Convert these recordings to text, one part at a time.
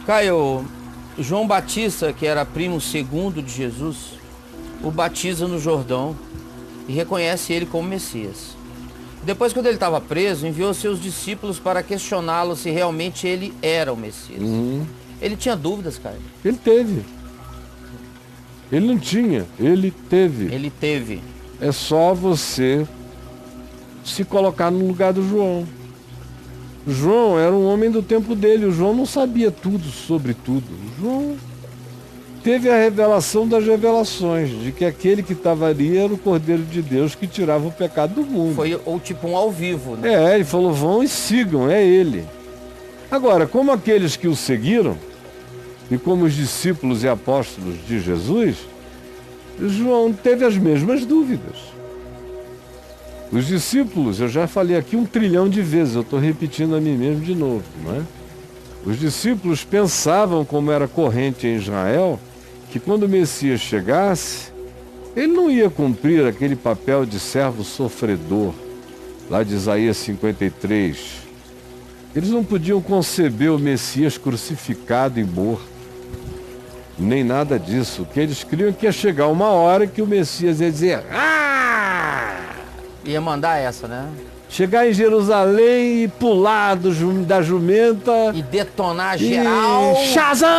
Caio, João Batista, que era primo segundo de Jesus, o batiza no Jordão e reconhece ele como Messias. Depois, quando ele estava preso, enviou seus discípulos para questioná-lo se realmente ele era o Messias. Ele tinha dúvidas, Caio? Ele teve. Ele não tinha, ele teve. Ele teve. É só você se colocar no lugar do João. João era um homem do tempo dele. O João não sabia tudo sobre tudo. O João teve a revelação das revelações, de que aquele que estava ali era o Cordeiro de Deus que tirava o pecado do mundo. Foi ou tipo um ao vivo, né? Ele falou, vão e sigam, é ele. Agora, como aqueles que o seguiram, e como os discípulos e apóstolos de Jesus, João teve as mesmas dúvidas. Os discípulos, eu já falei aqui 1 trilhão de vezes, eu estou repetindo a mim mesmo de novo, não é? Os discípulos pensavam, como era corrente em Israel, que quando o Messias chegasse, ele não ia cumprir aquele papel de servo sofredor, lá de Isaías 53. Eles não podiam conceber o Messias crucificado e morto, nem nada disso. O que eles criam que ia chegar uma hora que o Messias ia dizer... Ia mandar essa, né? Chegar em Jerusalém e pular da jumenta... E detonar geral... E... Shazam!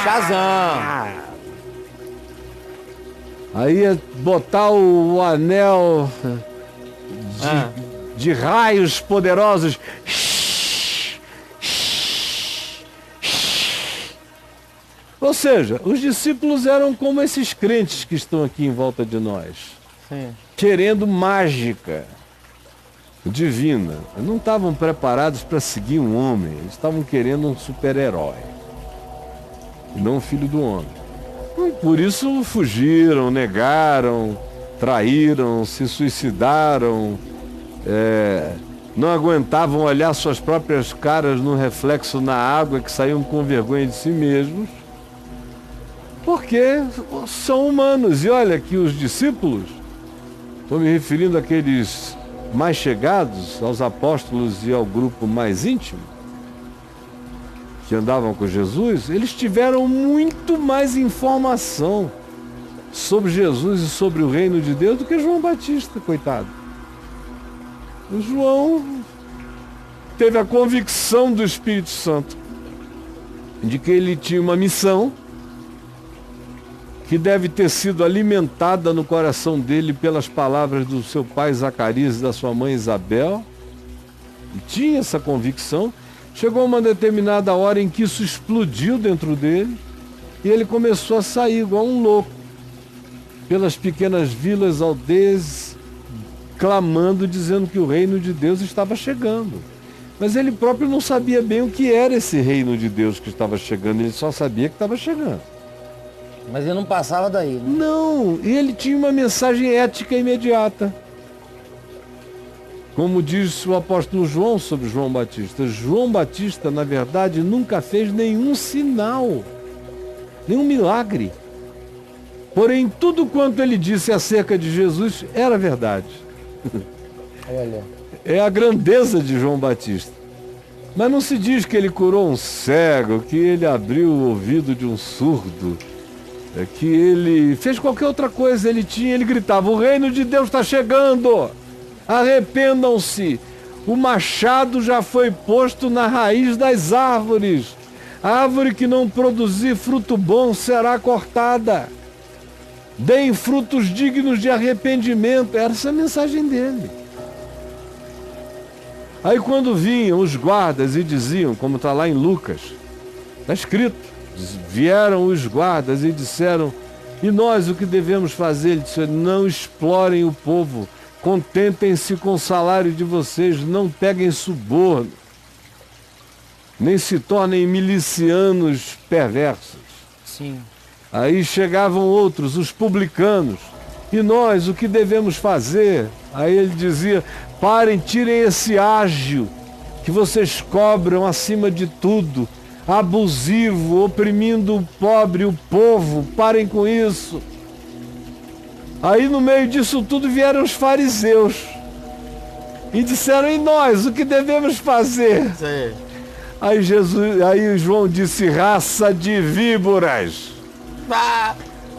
Shazam! Aí ia botar o anel de raios poderosos. Ou seja, os discípulos eram como esses crentes que estão aqui em volta de nós. Sim. Querendo mágica divina. Não estavam preparados para seguir um homem. Eles estavam querendo um super-herói. E não um filho do homem. E por isso fugiram, negaram, traíram, se suicidaram. Não aguentavam olhar suas próprias caras no reflexo na água, que saíam com vergonha de si mesmos. Porque são humanos. E olha que os discípulos, estou me referindo àqueles mais chegados, aos apóstolos e ao grupo mais íntimo, que andavam com Jesus, eles tiveram muito mais informação sobre Jesus e sobre o reino de Deus do que João Batista, coitado. O João teve a convicção do Espírito Santo de que ele tinha uma missão que deve ter sido alimentada no coração dele pelas palavras do seu pai Zacarias e da sua mãe Isabel. E tinha essa convicção. Chegou uma determinada hora em que isso explodiu dentro dele e ele começou a sair igual um louco pelas pequenas vilas, aldeias, clamando, dizendo que o reino de Deus estava chegando. Mas ele próprio não sabia bem o que era esse reino de Deus que estava chegando, ele só sabia que estava chegando. Mas ele não passava daí, né? Não, e ele tinha uma mensagem ética imediata. Como diz o apóstolo João sobre João Batista, João Batista, na verdade, nunca fez nenhum sinal, nenhum milagre. Porém, tudo quanto ele disse acerca de Jesus era verdade. Olha. É a grandeza de João Batista. Mas não se diz que ele curou um cego, que ele abriu o ouvido de um surdo, que ele fez qualquer outra coisa. Ele gritava, o reino de Deus está chegando, arrependam-se, o machado já foi posto na raiz das árvores, a árvore que não produzir fruto bom será cortada, deem frutos dignos de arrependimento. Era essa a mensagem dele. Aí quando vinham os guardas e diziam, como está lá em Lucas, está escrito, vieram os guardas e disseram, e nós o que devemos fazer? Ele disse, não explorem o povo, contentem-se com o salário de vocês, não peguem suborno, nem se tornem milicianos perversos. Sim. Aí chegavam outros, os publicanos, e nós o que devemos fazer? Aí ele dizia, parem, tirem esse ágio que vocês cobram acima de tudo, abusivo, oprimindo o pobre, o povo, parem com isso. Aí no meio disso tudo vieram os fariseus e disseram, e nós, o que devemos fazer? Sim. Aí João disse: raça de víboras,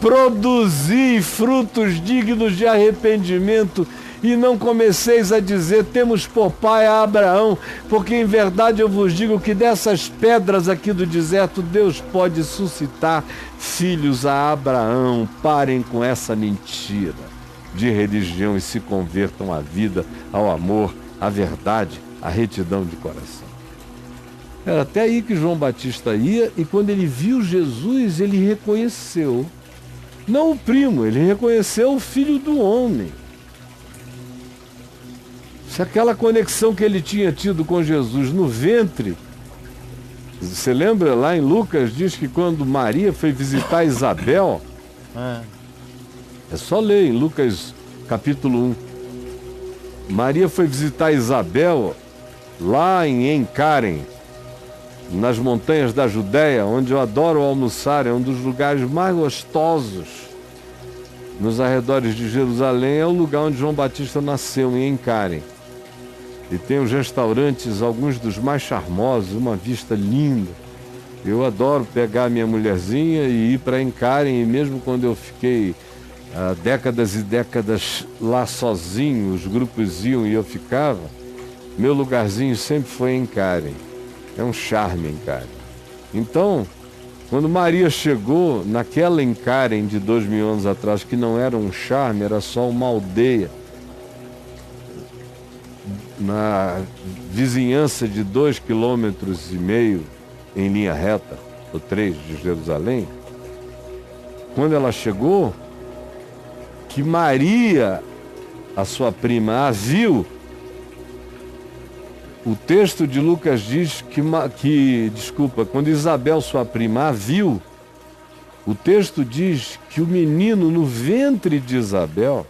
produzi frutos dignos de arrependimento, e não comeceis a dizer: temos por pai a Abraão, porque em verdade eu vos digo que dessas pedras aqui do deserto Deus pode suscitar filhos a Abraão. Parem com essa mentira de religião e se convertam à vida, ao amor, à verdade, à retidão de coração. Era até aí que João Batista ia, e quando ele viu Jesus, ele reconheceu, não o primo, ele reconheceu o Filho do Homem. Se aquela conexão que ele tinha tido com Jesus no ventre, você lembra lá em Lucas, diz que quando Maria foi visitar Isabel, é só ler em Lucas capítulo 1, Maria foi visitar Isabel lá em Encarem, nas montanhas da Judéia, onde eu adoro almoçar, é um dos lugares mais gostosos nos arredores de Jerusalém, é o lugar onde João Batista nasceu, em Encarem. E tem os restaurantes, alguns dos mais charmosos, uma vista linda. Eu adoro pegar minha mulherzinha e ir para Encarem, e mesmo quando eu fiquei décadas e décadas lá sozinho, os grupos iam e eu ficava, meu lugarzinho sempre foi Encarem. É um charme Encarem. Então, quando Maria chegou naquela Encarem de 2000 anos atrás, que não era um charme, era só uma aldeia, na vizinhança de 2,5 quilômetros em linha reta, ou 3 de Jerusalém, quando ela chegou, que Maria, a sua prima, a viu, o texto de Lucas diz quando Isabel, sua prima, a viu, o texto diz que o menino no ventre de Isabel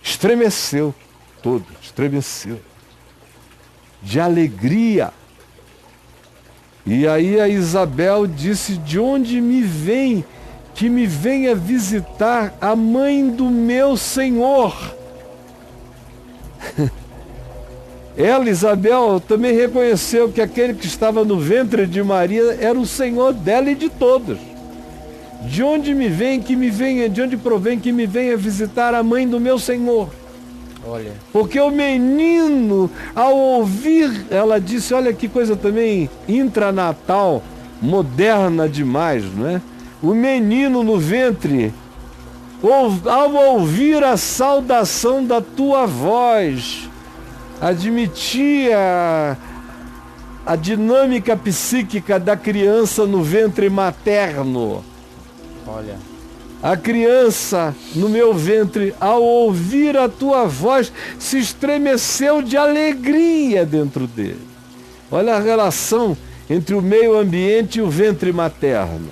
estremeceu todo, de alegria. E aí a Isabel disse: de onde me vem que me venha visitar a mãe do meu Senhor? Ela, Isabel, também reconheceu que aquele que estava no ventre de Maria era o Senhor dela e de todos. De onde de onde provém que me venha visitar a mãe do meu Senhor? Olha. Porque o menino, ao ouvir, ela disse, olha que coisa também intranatal, moderna demais, não é? O menino no ventre, ao ouvir a saudação da tua voz, admitia a dinâmica psíquica da criança no ventre materno. Olha. A criança no meu ventre, ao ouvir a tua voz, se estremeceu de alegria dentro dele. Olha a relação entre o meio ambiente e o ventre materno.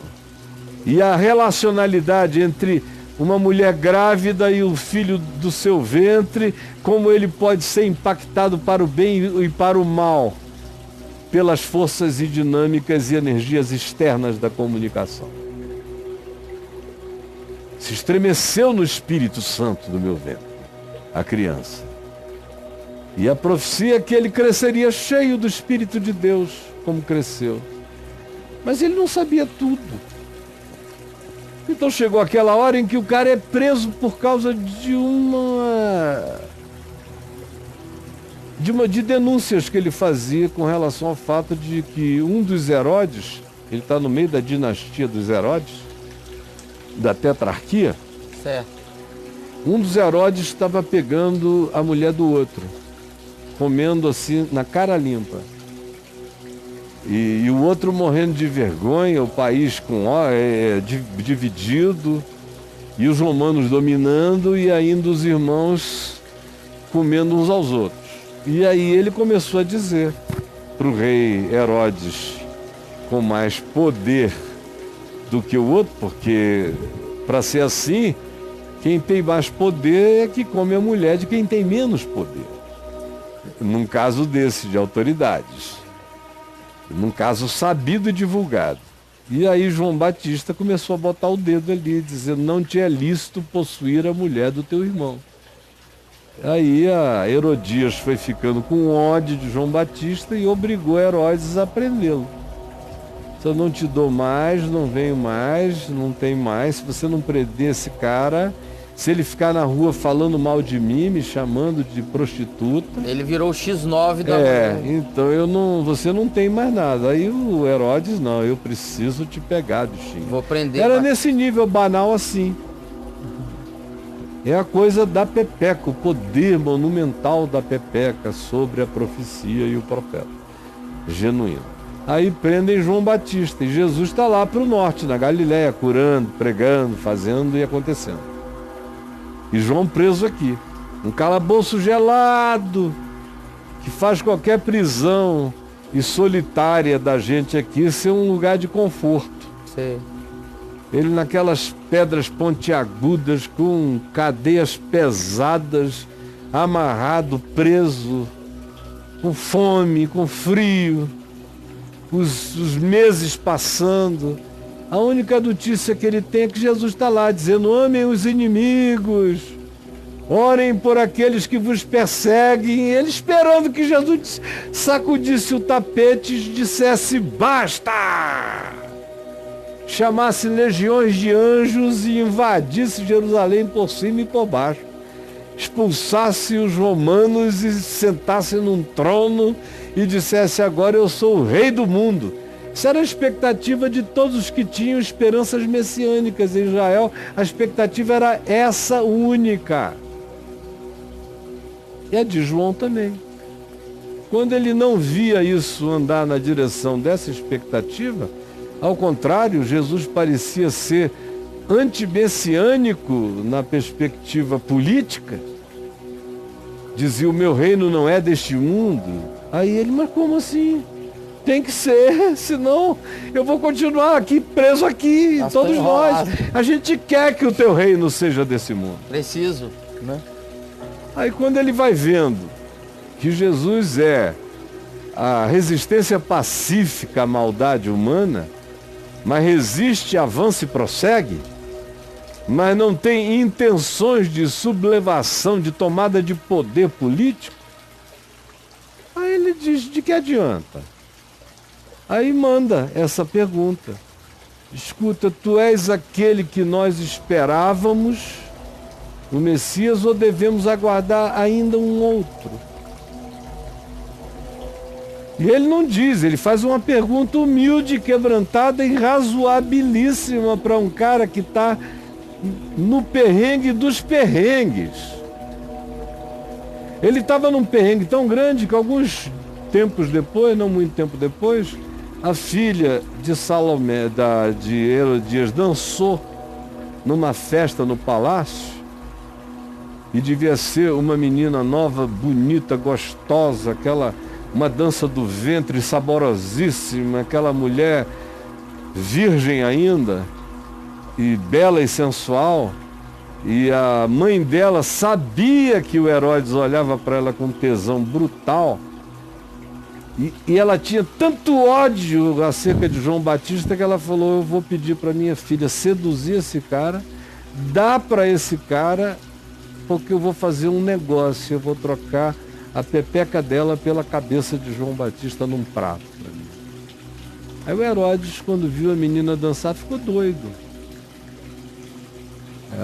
E a relacionalidade entre uma mulher grávida e o filho do seu ventre, como ele pode ser impactado para o bem e para o mal, pelas forças e dinâmicas e energias externas da comunicação. Se estremeceu no Espírito Santo do meu ventre, a criança. E a profecia é que ele cresceria cheio do Espírito de Deus, como cresceu. Mas ele não sabia tudo. Então chegou aquela hora em que o cara é preso por causa de denúncias que ele fazia com relação ao fato de que um dos Herodes, ele está no meio da dinastia dos Herodes, da tetrarquia, certo. Um dos Herodes estava pegando a mulher do outro, comendo assim na cara limpa. E o outro morrendo de vergonha, o país dividido, e os romanos dominando, e ainda os irmãos comendo uns aos outros. E aí ele começou a dizer para o rei Herodes, com mais poder do que o outro, porque para ser assim, quem tem mais poder é que come a mulher de quem tem menos poder. Num caso desse, de autoridades. Num caso sabido e divulgado. E aí João Batista começou a botar o dedo ali, dizendo, não te é lícito possuir a mulher do teu irmão. Aí a Herodias foi ficando com ódio de João Batista e obrigou Herodes a prendê-lo. Se eu não te dou mais, não venho mais, não tem mais. Se você não prender esse cara, se ele ficar na rua falando mal de mim, me chamando de prostituta... Ele virou o X9 da... então você não tem mais nada. Aí o Herodes, não, eu preciso te pegar, bichinho. Vou prender... Era nesse nível banal assim. É a coisa da Pepeca, o poder monumental da Pepeca sobre a profecia e o profeta. Genuíno. Aí prendem João Batista e Jesus está lá para o norte, na Galiléia, curando, pregando, fazendo e acontecendo. E João preso aqui. Um calabouço gelado, que faz qualquer prisão e solitária da gente aqui ser um lugar de conforto. Sim. Ele naquelas pedras pontiagudas, com cadeias pesadas, amarrado, preso, com fome, com frio, os meses passando. A única notícia que ele tem é que Jesus está lá dizendo: amem os inimigos, orem por aqueles que vos perseguem. Ele esperando que Jesus sacudisse o tapete e dissesse: basta! Chamasse legiões de anjos e invadisse Jerusalém por cima e por baixo, expulsasse os romanos e sentasse num trono e dissesse: agora eu sou o rei do mundo. Essa era a expectativa de todos os que tinham esperanças messiânicas em Israel. A expectativa era essa única. E a de João também. Quando ele não via isso andar na direção dessa expectativa, ao contrário, Jesus parecia ser antimessiânico na perspectiva política. Dizia: o meu reino não é deste mundo. Aí ele: mas como assim? Tem que ser, senão eu vou continuar aqui, preso aqui, todos nós. A gente quer que o teu reino seja desse mundo. Preciso, né? Aí quando ele vai vendo que Jesus é a resistência pacífica à maldade humana, mas resiste, avança e prossegue, mas não tem intenções de sublevação, de tomada de poder político, aí ele diz: de que adianta? Aí manda essa pergunta: escuta, tu és aquele que nós esperávamos, o Messias, ou devemos aguardar ainda um outro? E ele não diz, ele faz uma pergunta humilde, quebrantada e razoabilíssima para um cara que está no perrengue dos perrengues. Ele estava num perrengue tão grande que alguns tempos depois, não muito tempo depois, a filha de Salomé, de Herodias, dançou numa festa no palácio, e devia ser uma menina nova, bonita, gostosa, uma dança do ventre saborosíssima, aquela mulher virgem ainda, e bela e sensual, e a mãe dela sabia que o Herodes olhava para ela com tesão brutal, e ela tinha tanto ódio acerca de João Batista que ela falou: eu vou pedir para minha filha seduzir esse cara, dá para esse cara, porque eu vou fazer um negócio, eu vou trocar a pepeca dela pela cabeça de João Batista num prato. Aí o Herodes, quando viu a menina dançar, ficou doido.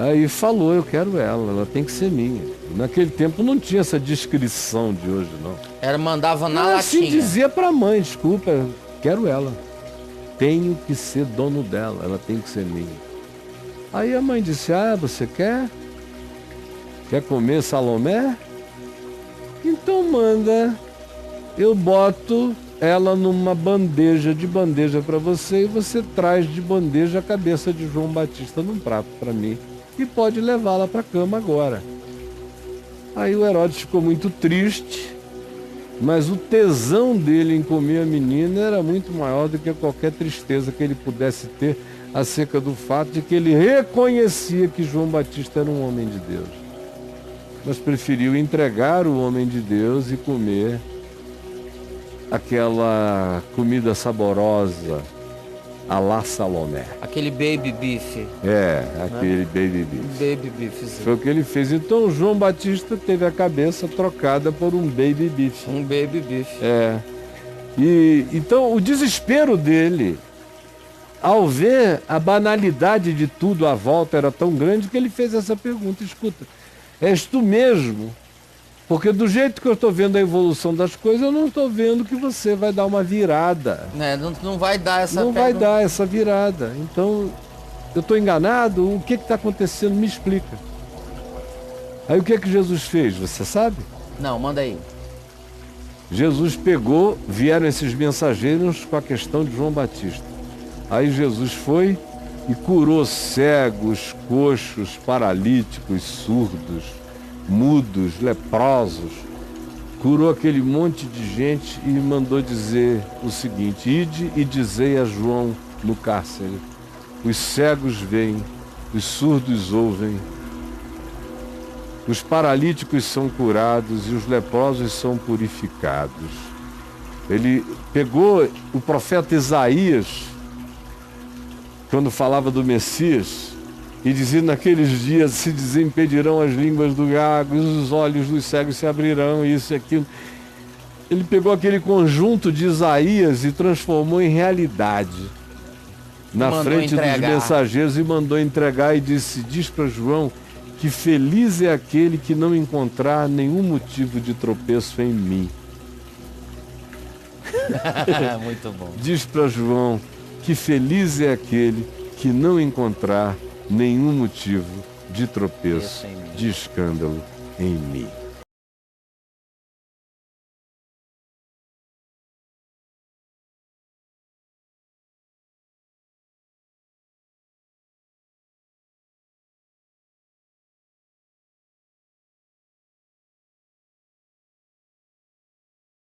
Aí falou: eu quero ela tem que ser minha. Naquele tempo não tinha essa descrição de hoje, não. Era, mandava na latinha. Assim dizia para a mãe: desculpa, eu quero ela. Tenho que ser dono dela, ela tem que ser minha. Aí a mãe disse: ah, você quer? Quer comer Salomé? Então manda, eu boto ela numa bandeja para você, e você traz de bandeja a cabeça de João Batista num prato para mim, e pode levá-la para a cama agora. Aí o Herodes ficou muito triste, mas o tesão dele em comer a menina era muito maior do que qualquer tristeza que ele pudesse ter acerca do fato de que ele reconhecia que João Batista era um homem de Deus. Mas preferiu entregar o homem de Deus e comer aquela comida saborosa à la Salomé. Aquele baby beef. Aquele baby beef. Baby beef. Foi o que ele fez. Então João Batista teve a cabeça trocada por um baby beef. Um baby beef. E então o desespero dele, ao ver a banalidade de tudo à volta, era tão grande que ele fez essa pergunta: escuta, és tu mesmo? Porque do jeito que eu estou vendo a evolução das coisas, eu não estou vendo que você vai dar uma virada. Não vai dar essa Não vai dar essa virada. Então, eu estou enganado? O que está acontecendo? Me explica. Aí o que Jesus fez? Você sabe? Não, manda aí. Jesus pegou, vieram esses mensageiros com a questão de João Batista. Aí Jesus foi e curou cegos, coxos, paralíticos, surdos, mudos, leprosos. Curou aquele monte de gente e mandou dizer o seguinte: ide e dizei a João no cárcere: os cegos veem, os surdos ouvem, os paralíticos são curados e os leprosos são purificados. Ele pegou o profeta Isaías, quando falava do Messias, e dizia: naqueles dias se desimpedirão as línguas do gago, e os olhos dos cegos se abrirão, isso e aquilo. Ele pegou aquele conjunto de Isaías e transformou em realidade na frente dos mensageiros e mandou entregar, e disse: diz para João que feliz é aquele que não encontrar nenhum motivo de tropeço em mim. Muito bom. Diz para João que feliz é aquele que não encontrar nenhum motivo de tropeço, de escândalo em mim.